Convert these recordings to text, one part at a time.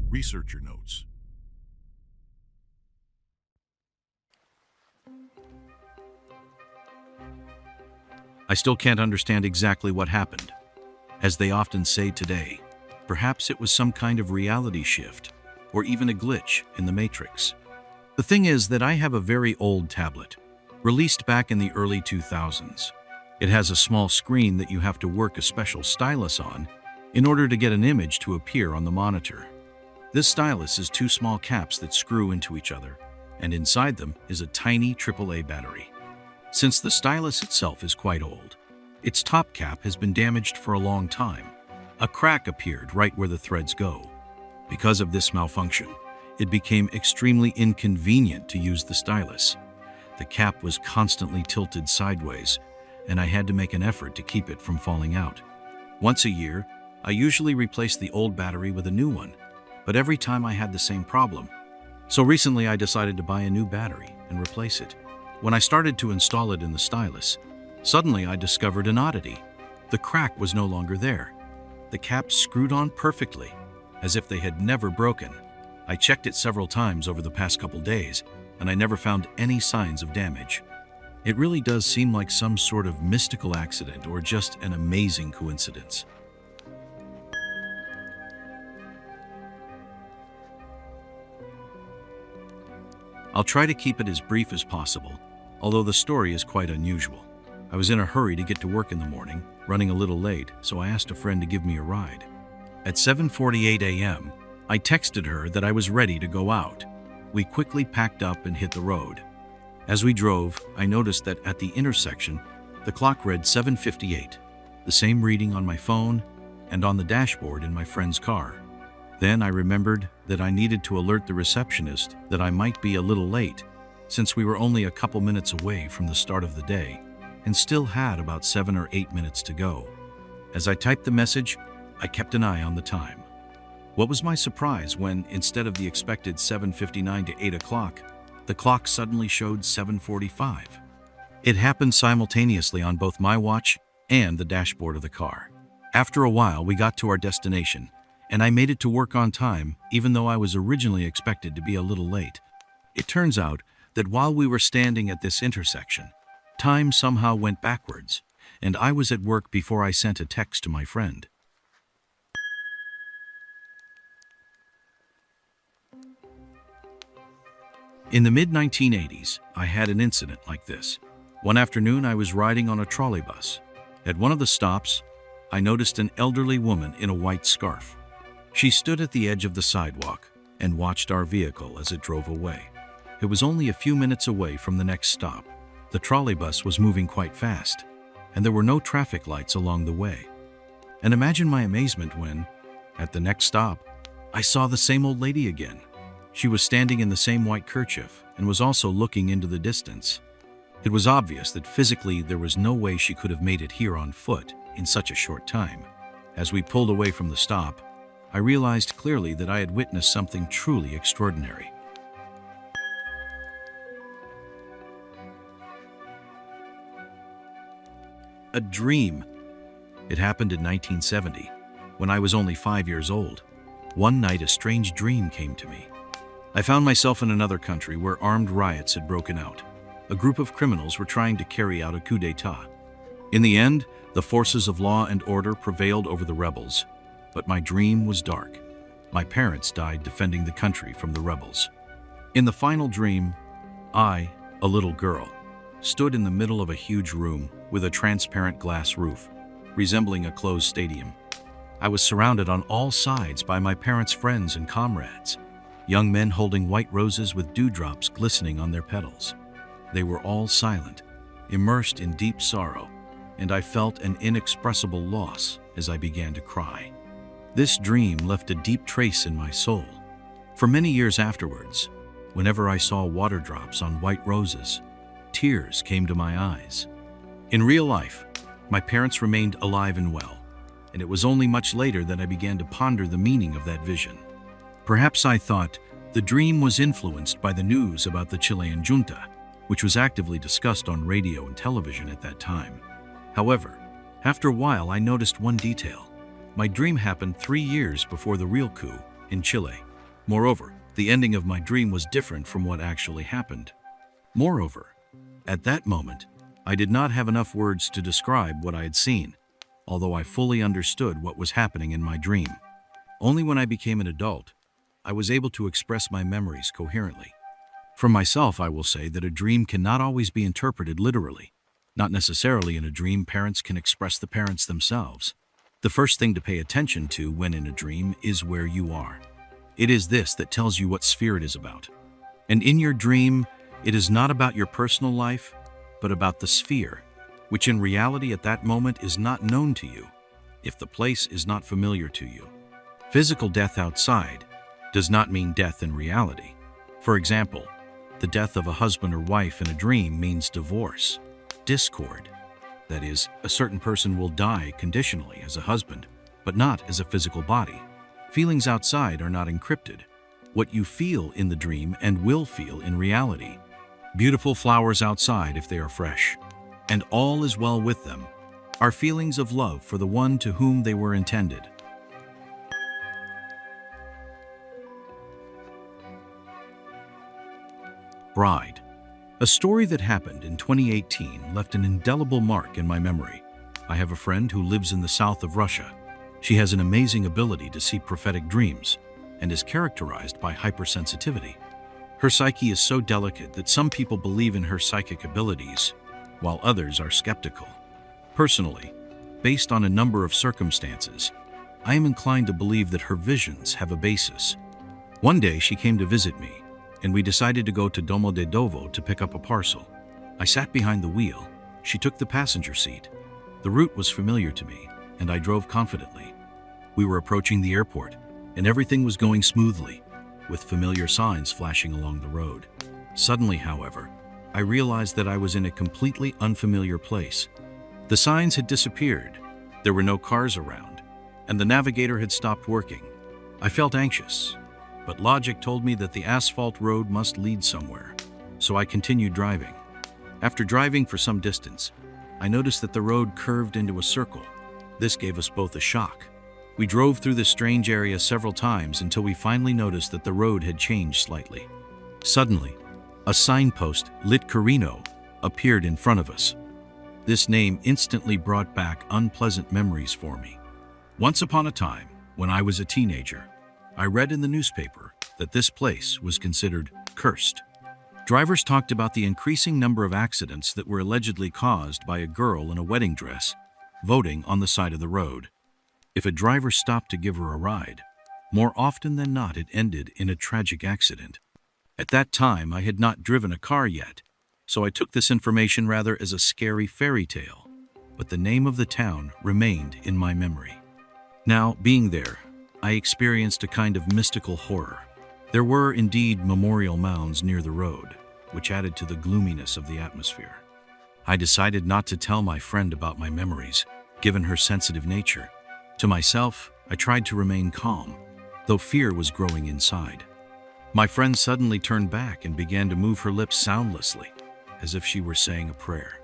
Researcher notes. I still can't understand exactly what happened. As they often say today, perhaps it was some kind of reality shift, or even a glitch in the Matrix. The thing is that I have a very old tablet, released back in the early 2000s. It has a small screen that you have to work a special stylus on in order to get an image to appear on the monitor. This stylus is two small caps that screw into each other, and inside them is a tiny AAA battery. Since the stylus itself is quite old, its top cap has been damaged for a long time. A crack appeared right where the threads go. Because of this malfunction, it became extremely inconvenient to use the stylus. The cap was constantly tilted sideways, and I had to make an effort to keep it from falling out. Once a year, I usually replace the old battery with a new one, but every time I had the same problem. So recently I decided to buy a new battery and replace it. When I started to install it in the stylus, suddenly I discovered an oddity. The crack was no longer there. The caps screwed on perfectly, as if they had never broken. I checked it several times over the past couple days, and I never found any signs of damage. It really does seem like some sort of mystical accident or just an amazing coincidence. I'll try to keep it as brief as possible, although the story is quite unusual. I was in a hurry to get to work in the morning, running a little late, so I asked a friend to give me a ride. At 7:48 a.m., I texted her that I was ready to go out. We quickly packed up and hit the road. As we drove, I noticed that at the intersection, the clock read 7:58, the same reading on my phone and on the dashboard in my friend's car. Then I remembered that I needed to alert the receptionist that I might be a little late, since we were only a couple minutes away from the start of the day and still had about 7 or 8 minutes to go. As I typed the message, I kept an eye on the time. What was my surprise when, instead of the expected 7:59 to 8 o'clock, the clock suddenly showed 7:45. It happened simultaneously on both my watch and the dashboard of the car. After a while, we got to our destination, and I made it to work on time, even though I was originally expected to be a little late. It turns out that while we were standing at this intersection, time somehow went backwards, and I was at work before I sent a text to my friend. In the mid-1980s, I had an incident like this. One afternoon, I was riding on a trolley bus. At one of the stops, I noticed an elderly woman in a white scarf. She stood at the edge of the sidewalk and watched our vehicle as it drove away. It was only a few minutes away from the next stop. The trolley bus was moving quite fast, and there were no traffic lights along the way. And imagine my amazement when, at the next stop, I saw the same old lady again. She was standing in the same white kerchief and was also looking into the distance. It was obvious that physically there was no way she could have made it here on foot in such a short time. As we pulled away from the stop, I realized clearly that I had witnessed something truly extraordinary. A dream. It happened in 1970, when I was only 5 years old. One night, a strange dream came to me. I found myself in another country where armed riots had broken out. A group of criminals were trying to carry out a coup d'etat. In the end, the forces of law and order prevailed over the rebels. But my dream was dark. My parents died defending the country from the rebels. In the final dream, I, a little girl, stood in the middle of a huge room with a transparent glass roof, resembling a closed stadium. I was surrounded on all sides by my parents' friends and comrades, young men holding white roses with dewdrops glistening on their petals. They were all silent, immersed in deep sorrow, and I felt an inexpressible loss as I began to cry. This dream left a deep trace in my soul. For many years afterwards, whenever I saw water drops on white roses, tears came to my eyes. In real life, my parents remained alive and well, and it was only much later that I began to ponder the meaning of that vision. Perhaps I thought the dream was influenced by the news about the Chilean junta, which was actively discussed on radio and television at that time. However, after a while I noticed one detail. My dream happened 3 years before the real coup in Chile. Moreover, the ending of my dream was different from what actually happened. Moreover, at that moment, I did not have enough words to describe what I had seen, although I fully understood what was happening in my dream. Only when I became an adult, I was able to express my memories coherently. For myself, I will say that a dream cannot always be interpreted literally. Not necessarily in a dream, parents can express the parents themselves. The first thing to pay attention to when in a dream is where you are. It is this that tells you what sphere it is about. And in your dream, it is not about your personal life, but about the sphere, which in reality at that moment is not known to you, if the place is not familiar to you. Physical death outside does not mean death in reality. For example, the death of a husband or wife in a dream means divorce, discord. That is, a certain person will die conditionally as a husband, but not as a physical body. Feelings outside are not encrypted. What you feel in the dream and will feel in reality. Beautiful flowers outside if they are fresh, and all is well with them, are feelings of love for the one to whom they were intended. Bride. A story that happened in 2018 left an indelible mark in my memory. I have a friend who lives in the south of Russia. She has an amazing ability to see prophetic dreams and is characterized by hypersensitivity. Her psyche is so delicate that some people believe in her psychic abilities, while others are skeptical. Personally, based on a number of circumstances, I am inclined to believe that her visions have a basis. One day she came to visit me, and we decided to go to Domodedovo to pick up a parcel. I sat behind the wheel. She took the passenger seat. The route was familiar to me, and I drove confidently. We were approaching the airport, and everything was going smoothly, with familiar signs flashing along the road. Suddenly, however, I realized that I was in a completely unfamiliar place. The signs had disappeared, there were no cars around, and the navigator had stopped working. I felt anxious, but logic told me that the asphalt road must lead somewhere, so I continued driving. After driving for some distance, I noticed that the road curved into a circle. This gave us both a shock. We drove through this strange area several times until we finally noticed that the road had changed slightly. Suddenly, a signpost, Lit Carino, appeared in front of us. This name instantly brought back unpleasant memories for me. Once upon a time, when I was a teenager, I read in the newspaper that this place was considered cursed. Drivers talked about the increasing number of accidents that were allegedly caused by a girl in a wedding dress voting on the side of the road. If a driver stopped to give her a ride, more often than not it ended in a tragic accident. At that time, I had not driven a car yet, so I took this information rather as a scary fairy tale, but the name of the town remained in my memory. Now, being there, I experienced a kind of mystical horror. There were indeed memorial mounds near the road, which added to the gloominess of the atmosphere. I decided not to tell my friend about my memories, given her sensitive nature. To myself, I tried to remain calm, though fear was growing inside. My friend suddenly turned back and began to move her lips soundlessly, as if she were saying a prayer.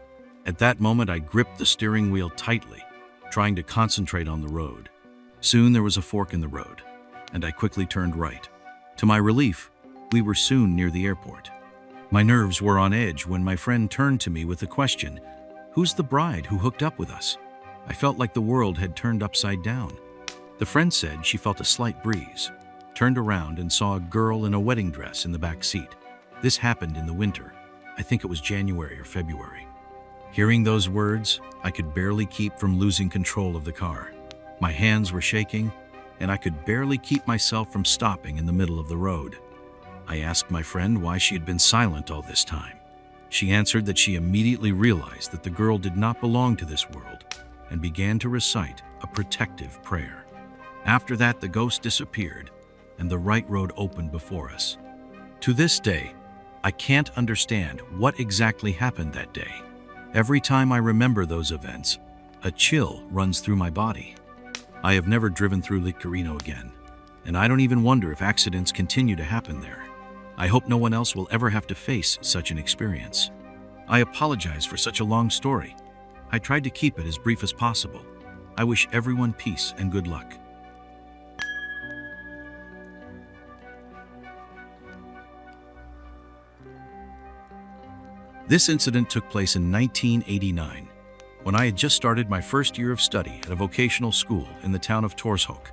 At that moment, I gripped the steering wheel tightly, trying to concentrate on the road. Soon there was a fork in the road, and I quickly turned right. To my relief, we were soon near the airport. My nerves were on edge when my friend turned to me with the question, "Who's the bride who hooked up with us?" I felt like the world had turned upside down. The friend said she felt a slight breeze, turned around and saw a girl in a wedding dress in the back seat. This happened in the winter. I think it was January or February. Hearing those words, I could barely keep from losing control of the car. My hands were shaking, and I could barely keep myself from stopping in the middle of the road. I asked my friend why she had been silent all this time. She answered that she immediately realized that the girl did not belong to this world and began to recite a protective prayer. After that, the ghost disappeared and the right road opened before us. To this day, I can't understand what exactly happened that day. Every time I remember those events, a chill runs through my body. I have never driven through Lake Carino again, and I don't even wonder if accidents continue to happen there. I hope no one else will ever have to face such an experience. I apologize for such a long story. I tried to keep it as brief as possible. I wish everyone peace and good luck. This incident took place in 1989, when I had just started my first year of study at a vocational school in the town of Torshoek.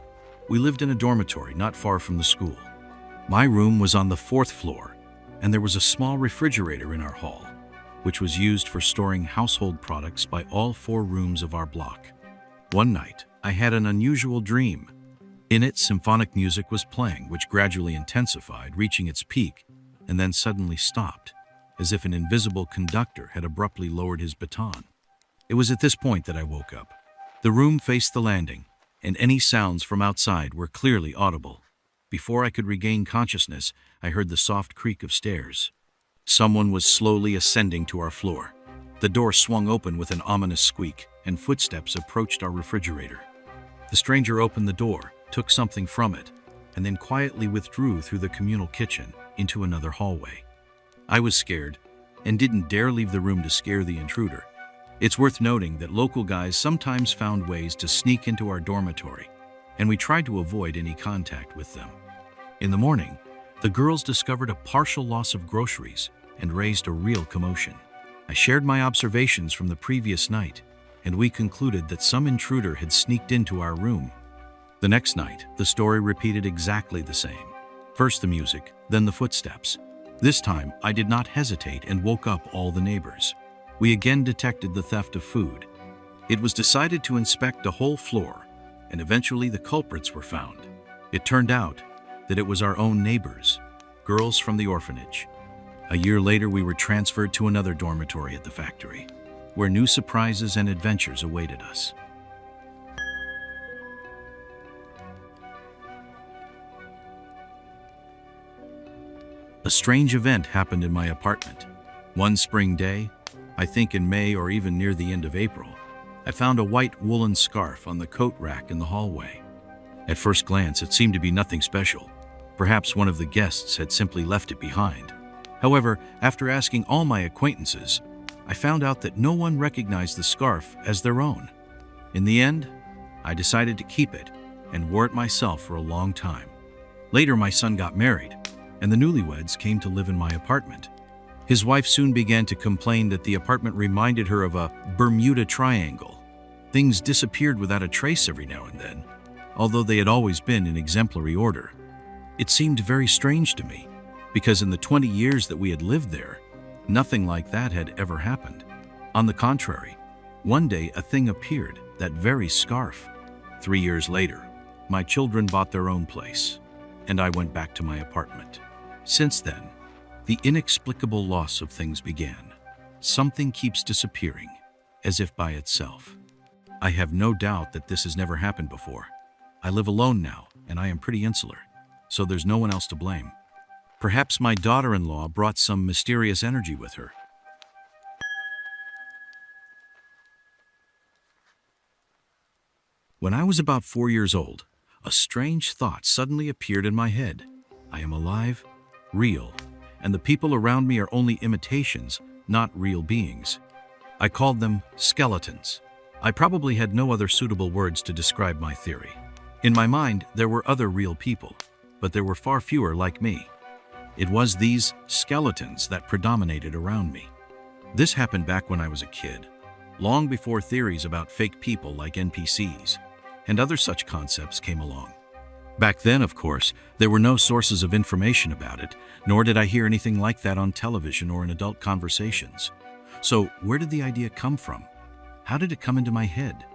We lived in a dormitory not far from the school. My room was on the 4th floor, and there was a small refrigerator in our hall, which was used for storing household products by all 4 rooms of our block. One night, I had an unusual dream. In it, symphonic music was playing, which gradually intensified, reaching its peak, and then suddenly stopped, as if an invisible conductor had abruptly lowered his baton. It was at this point that I woke up. The room faced the landing, and any sounds from outside were clearly audible. Before I could regain consciousness, I heard the soft creak of stairs. Someone was slowly ascending to our floor. The door swung open with an ominous squeak, and footsteps approached our refrigerator. The stranger opened the door, took something from it, and then quietly withdrew through the communal kitchen into another hallway. I was scared and didn't dare leave the room to scare the intruder. It's worth noting that local guys sometimes found ways to sneak into our dormitory, and we tried to avoid any contact with them. In the morning, the girls discovered a partial loss of groceries and raised a real commotion. I shared my observations from the previous night, and we concluded that some intruder had sneaked into our room. The next night, the story repeated exactly the same. First the music, then the footsteps. This time, I did not hesitate and woke up all the neighbors. We again detected the theft of food. It was decided to inspect the whole floor, and eventually the culprits were found. It turned out that it was our own neighbors, girls from the orphanage. A year later, we were transferred to another dormitory at the factory, where new surprises and adventures awaited us. A strange event happened in my apartment. One spring day, I think in May or even near the end of April, I found a white woolen scarf on the coat rack in the hallway. At first glance, it seemed to be nothing special. Perhaps one of the guests had simply left it behind. However, after asking all my acquaintances, I found out that no one recognized the scarf as their own. In the end, I decided to keep it and wore it myself for a long time. Later, my son got married, and the newlyweds came to live in my apartment. His wife soon began to complain that the apartment reminded her of a Bermuda Triangle. Things disappeared without a trace every now and then, although they had always been in exemplary order. It seemed very strange to me, because in the 20 years that we had lived there, nothing like that had ever happened. On the contrary, one day a thing appeared, that very scarf. 3 years later, my children bought their own place, and I went back to my apartment. Since then, the inexplicable loss of things began. Something keeps disappearing, as if by itself. I have no doubt that this has never happened before. I live alone now, and I am pretty insular, so there's no one else to blame. Perhaps my daughter-in-law brought some mysterious energy with her. When I was about 4 years old, a strange thought suddenly appeared in my head. I am alive, real, and the people around me are only imitations, not real beings. I called them skeletons. I probably had no other suitable words to describe my theory. In my mind, there were other real people, but there were far fewer like me. It was these skeletons that predominated around me. This happened back when I was a kid, long before theories about fake people like NPCs and other such concepts came along. Back then, of course, there were no sources of information about it, nor did I hear anything like that on television or in adult conversations. So where did the idea come from? How did it come into my head?